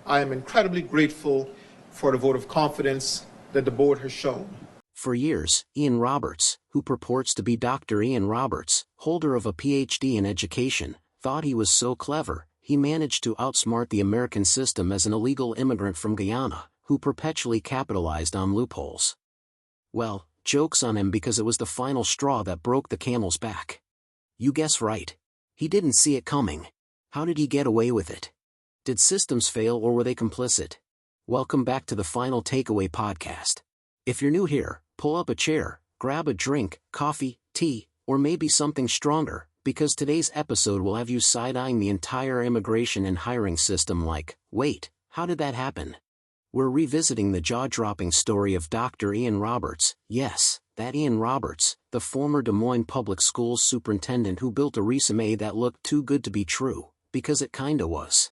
I am incredibly grateful for the vote of confidence that the board has shown. For years, Ian Roberts, who purports to be Dr. Ian Roberts, holder of a PhD in education, thought he was so clever, he managed to outsmart the American system as an illegal immigrant from Guyana, who perpetually capitalized on loopholes. Well, joke's on him because it was the final straw that broke the camel's back. You guess right. He didn't see it coming. How did he get away with it? Did systems fail or were they complicit? Welcome back to the Final Takeaway podcast. If you're new here, pull up a chair, grab a drink, coffee, tea, or maybe something stronger, because today's episode will have you side-eyeing the entire immigration and hiring system like, wait, how did that happen? We're revisiting the jaw-dropping story of Dr. Ian Roberts, yes, that Ian Roberts, the former Des Moines Public Schools superintendent who built a resume that looked too good to be true, because it kinda was.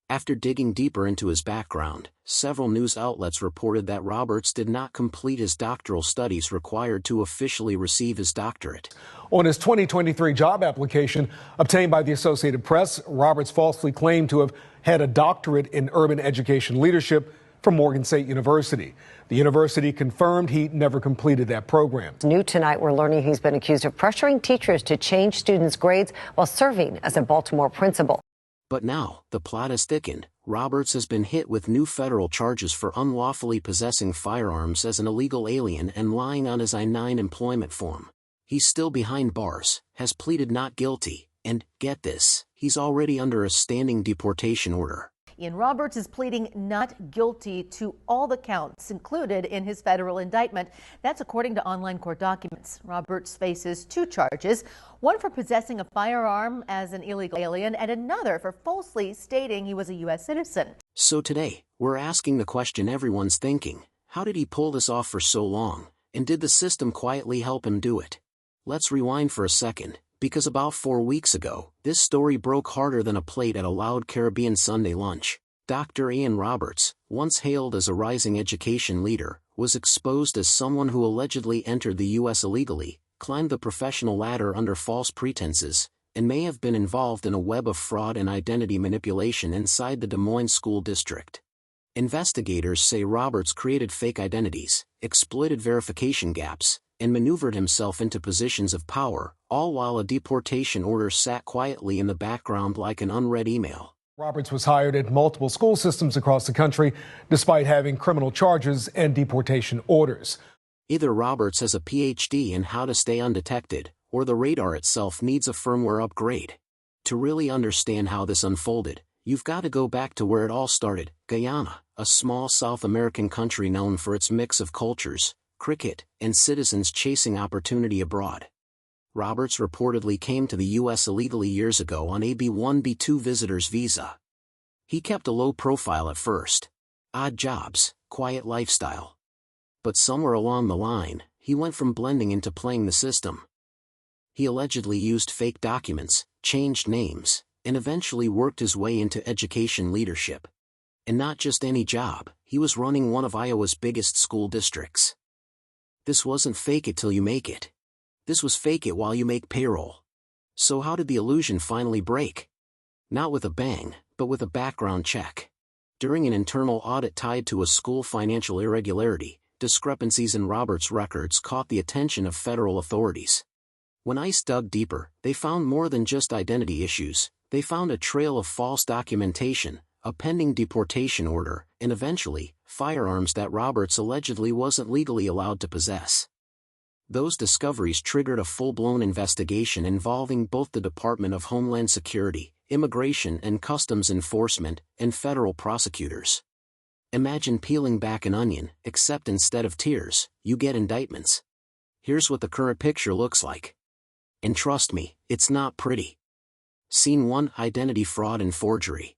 After digging deeper into his background, several news outlets reported that Roberts did not complete his doctoral studies required to officially receive his doctorate. On his 2023 job application obtained by the Associated Press, Roberts falsely claimed to have had a doctorate in urban education leadership from Morgan State University. The university confirmed he never completed that program. New tonight, we're learning he's been accused of pressuring teachers to change students' grades while serving as a Baltimore principal. But now, the plot has thickened. Roberts has been hit with new federal charges for unlawfully possessing firearms as an illegal alien and lying on his I-9 employment form. He's still behind bars, has pleaded not guilty, and, get this, he's already under a standing deportation order. Ian Roberts is pleading not guilty to all the counts included in his federal indictment. That's according to online court documents. Roberts faces 2 charges, one for possessing a firearm as an illegal alien and another for falsely stating he was a U.S. citizen. So today, we're asking the question everyone's thinking: how did he pull this off for so long, and did the system quietly help him do it? Let's rewind for a second, because about 4 weeks ago, this story broke harder than a plate at a loud Caribbean Sunday lunch. Dr. Ian Roberts, once hailed as a rising education leader, was exposed as someone who allegedly entered the U.S. illegally, climbed the professional ladder under false pretenses, and may have been involved in a web of fraud and identity manipulation inside the Des Moines School District. Investigators say Roberts created fake identities, exploited verification gaps, and maneuvered himself into positions of power, all while a deportation order sat quietly in the background like an unread email. Roberts was hired at multiple school systems across the country, despite having criminal charges and deportation orders. Either Roberts has a PhD in how to stay undetected, or the radar itself needs a firmware upgrade. To really understand how this unfolded, you've got to go back to where it all started: Guyana, a small South American country known for its mix of cultures, cricket, and citizens chasing opportunity abroad. Roberts reportedly came to the U.S. illegally years ago on a B-1B2 visitor's visa. He kept a low profile at first. Odd jobs, quiet lifestyle. But somewhere along the line, he went from blending into playing the system. He allegedly used fake documents, changed names, and eventually worked his way into education leadership. And not just any job, he was running one of Iowa's biggest school districts. This wasn't fake it till you make it. This was fake it while you make payroll. So how did the illusion finally break? Not with a bang, but with a background check. During an internal audit tied to a school financial irregularity, discrepancies in Roberts' records caught the attention of federal authorities. When ICE dug deeper, they found more than just identity issues. They found a trail of false documentation, a pending deportation order, and eventually, firearms that Roberts allegedly wasn't legally allowed to possess. Those discoveries triggered a full-blown investigation involving both the Department of Homeland Security, Immigration and Customs Enforcement, and federal prosecutors. Imagine peeling back an onion, except instead of tears, you get indictments. Here's what the current picture looks like. And trust me, it's not pretty. Scene 1: Identity fraud and forgery.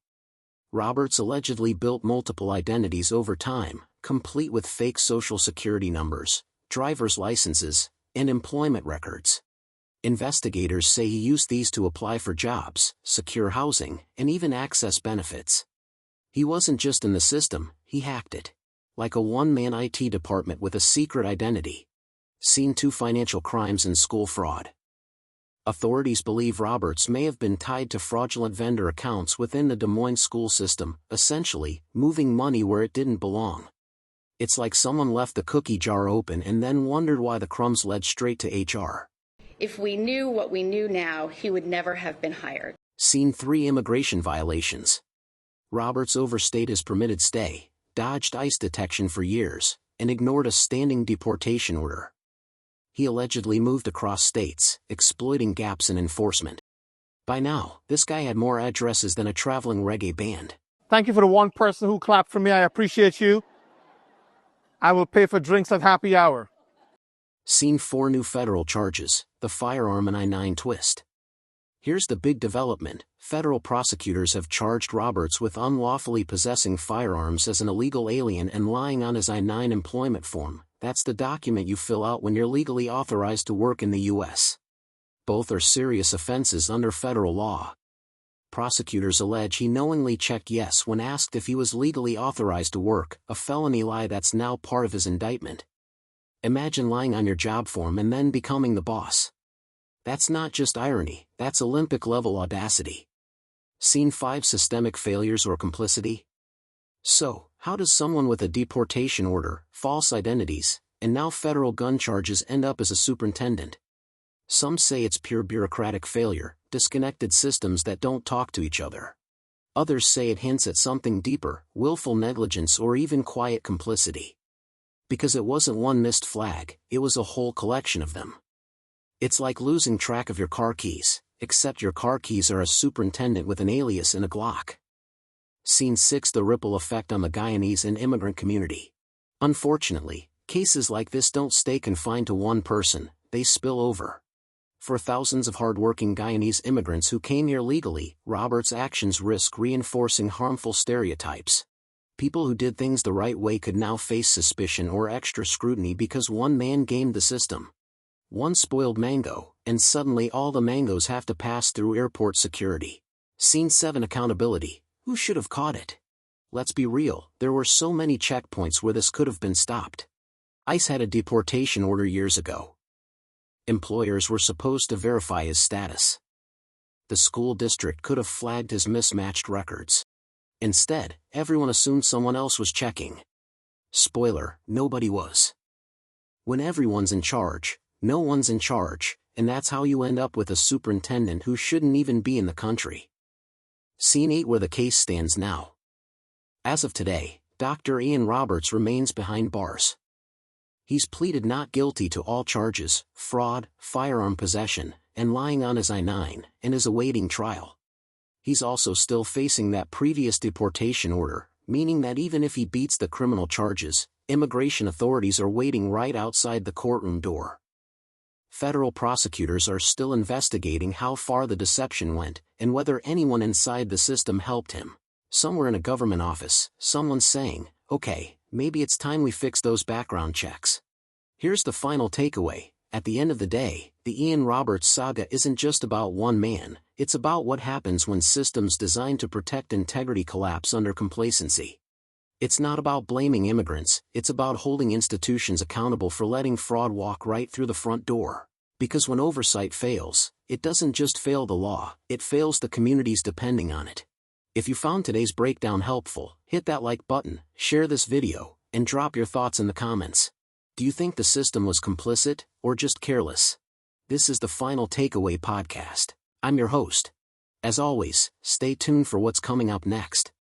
Roberts allegedly built multiple identities over time, complete with fake social security numbers, driver's licenses, and employment records. Investigators say he used these to apply for jobs, secure housing, and even access benefits. He wasn't just in the system, he hacked it. Like a one-man IT department with a secret identity. Scene 2: Financial crimes and school fraud. Authorities believe Roberts may have been tied to fraudulent vendor accounts within the Des Moines school system, essentially, moving money where it didn't belong. It's like someone left the cookie jar open and then wondered why the crumbs led straight to HR. If we knew what we knew now, he would never have been hired. Scene 3: Immigration violations. Roberts overstayed his permitted stay, dodged ICE detection for years, and ignored a standing deportation order. He allegedly moved across states, exploiting gaps in enforcement. By now, this guy had more addresses than a traveling reggae band. Thank you for the one person who clapped for me. I appreciate you. I will pay for drinks at happy hour. Scene 4: New federal charges, the firearm and I-9 twist. Here's the big development. Federal prosecutors have charged Roberts with unlawfully possessing firearms as an illegal alien and lying on his I-9 employment form. That's the document you fill out when you're legally authorized to work in the U.S. Both are serious offenses under federal law. Prosecutors allege he knowingly checked yes when asked if he was legally authorized to work, a felony lie that's now part of his indictment. Imagine lying on your job form and then becoming the boss. That's not just irony, that's Olympic-level audacity. Scene 5: Systemic failures or complicity. So, how does someone with a deportation order, false identities, and now federal gun charges end up as a superintendent? Some say it's pure bureaucratic failure, disconnected systems that don't talk to each other. Others say it hints at something deeper, willful negligence or even quiet complicity. Because it wasn't one missed flag, it was a whole collection of them. It's like losing track of your car keys, except your car keys are a superintendent with an alias and a Glock. Scene 6: The ripple effect on the Guyanese and immigrant community. Unfortunately, cases like this don't stay confined to one person, they spill over. For thousands of hard-working Guyanese immigrants who came here legally, Roberts' actions risk reinforcing harmful stereotypes. People who did things the right way could now face suspicion or extra scrutiny because one man gamed the system. One spoiled mango, and suddenly all the mangoes have to pass through airport security. Scene 7: Accountability. Who should have caught it? Let's be real, there were so many checkpoints where this could have been stopped. ICE had a deportation order years ago. Employers were supposed to verify his status. The school district could have flagged his mismatched records. Instead, everyone assumed someone else was checking. Spoiler, nobody was. When everyone's in charge, no one's in charge, and that's how you end up with a superintendent who shouldn't even be in the country. Scene 8: Where the case stands now. As of today, Dr. Ian Roberts remains behind bars. He's pleaded not guilty to all charges, fraud, firearm possession, and lying on his I-9, and is awaiting trial. He's also still facing that previous deportation order, meaning that even if he beats the criminal charges, immigration authorities are waiting right outside the courtroom door. Federal prosecutors are still investigating how far the deception went, and whether anyone inside the system helped him. Somewhere in a government office, someone's saying, okay, maybe it's time we fix those background checks. Here's the final takeaway: at the end of the day, the Ian Roberts saga isn't just about one man, it's about what happens when systems designed to protect integrity collapse under complacency. It's not about blaming immigrants, it's about holding institutions accountable for letting fraud walk right through the front door. Because when oversight fails, it doesn't just fail the law, it fails the communities depending on it. If you found today's breakdown helpful, hit that like button, share this video, and drop your thoughts in the comments. Do you think the system was complicit, or just careless? This is the Final Takeaway podcast. I'm your host. As always, stay tuned for what's coming up next.